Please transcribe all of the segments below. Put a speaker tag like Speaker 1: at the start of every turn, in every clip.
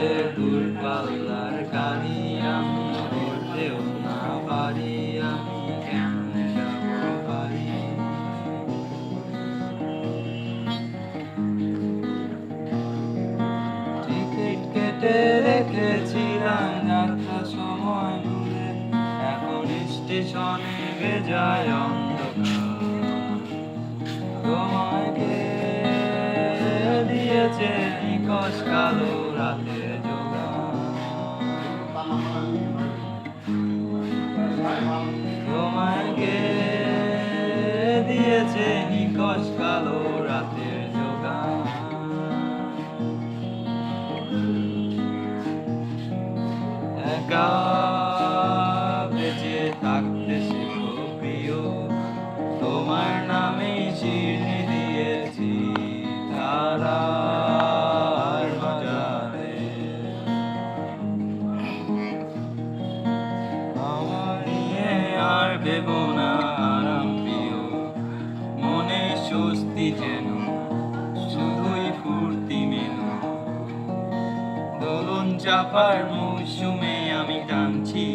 Speaker 1: রাতের দূরপাল্লার গাড়ি আমি ধরতেও না পারি, আমি কেমনে যাব পারি। টিকিট কেটে রেখেছিলাম যাত্রার সময় দূরে, এখন স্টেশনে বেজায় অন্ধকার। তোমায় কে দিয়েছে নিকশ কালো রাতের যোগান? তোমায় কে দিয়েছে নিকশ কালো রাতের যোগান? একা বেঁচে থাকতে শেখো প্রিয়, তোমার নামে শিরনি দিয়েছি তারার বাজারে। আমার নিয়ে আর ভেবো না আরাম প্রিয়, মনে স্বস্তি যেন শুধুই ফুর্তি মেনু। দোলন চাপার মৌসুমে আমি টানছি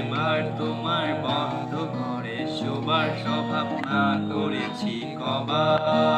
Speaker 1: এবার তোমার বন্ধ ঘরে শোবার স্বভাব না করেছি কবার।